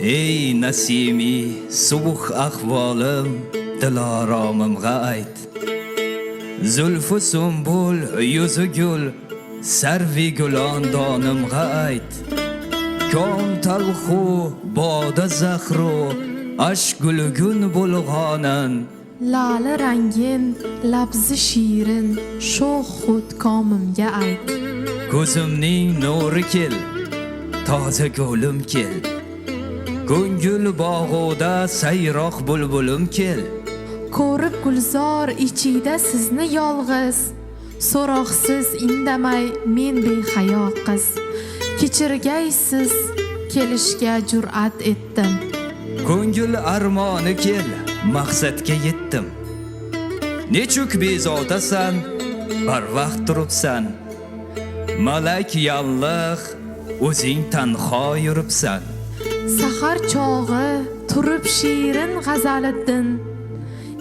ey nasimi sovuq ahvolim dilaromimga ayt. Zulfu sumbul yuzi gul sarvi gulandonimga ayt. Kom talxu boda zahru aşk gulgun bulg'onin. Lali rangin labzi shirin sho'x xud komimga ayt. Ko'zimning nuri kel, toza go'lim kel. Ko'ngil bog'ida sayroq bulbulim kel. Ko'rib gulzor ichida sizni yolg'iz, so'roqsiz indamay men behayo qiz. Kechirgaysiz kelishga jur'at etdim. Ko'ngil armoni kel, maqsadga yetdim. Nechuk bezodasan, barvaqt turibsan. Malak yalliq, o'zing tanho yuribsan. Sahar chog'i turib shirin g'azaliddin.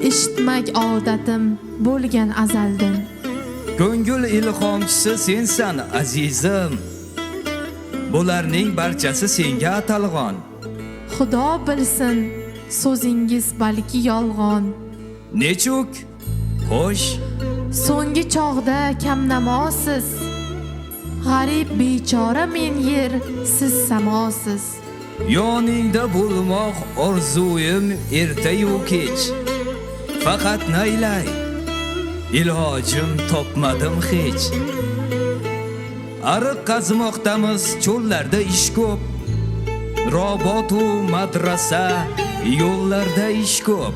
Eshitmak odatim bo'lgan azaldan. Ko'ngil ilhomchisi sensan azizim. Bularning barchasi senga atalgan. Xudo bilsin, so'zingiz balki yolg'on. Nechuk? Xo'sh, So'nggi chog'da kamnamosiz. G'arib bechora men yer, siz samosiz. yoningda bo'lmoq orzuyim erta-yu kech. Faqat naylay, ilojim topmadim hech. Ariq qazmoqdamiz, cho'llarda ish ko'p. Robotu madrasa, yo'llarda ish ko'p.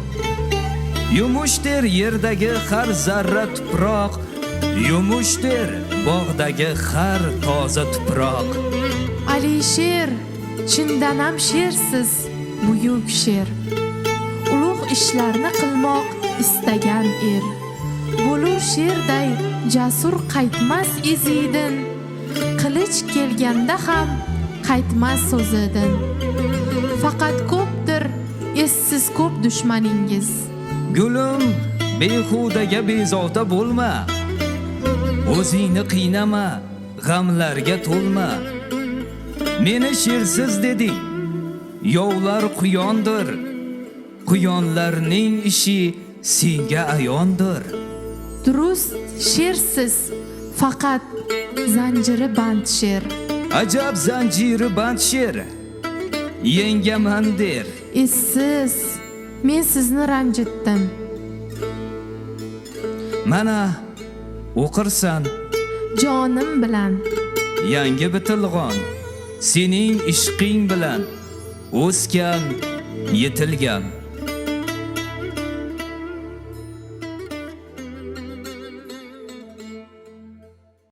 Yumushdir yerdagi har zarra tuproq, yumushdir bog'dagi har toza tuproq. Alisher, chindan ham shersiz, buyuk sher. Ulug' ishlarni qilmoq istagan er. Bo'lur sherday jasur qaytmas izidin. Qilich kelganda ham qaytmas so'zidan. Faqat ko'pdir essiz ko'p dushmaningiz. Gulim, behudaga bezovta bo'lma. O'zingni qiynama, g'amlarga to'lma. Meni shersiz deding, yovlar quyondir. Quyonlarning ishi senga ayondir. Durust shersiz, faqat zanjiri band sher. Ajab zanjiri band sher. Yengaman der. Essiz, men sizni ranjitdim. Mana o'qirsan Jonim bilan yangi bitilg'on. Sening ishqing bilan o'sgan, yetilgan.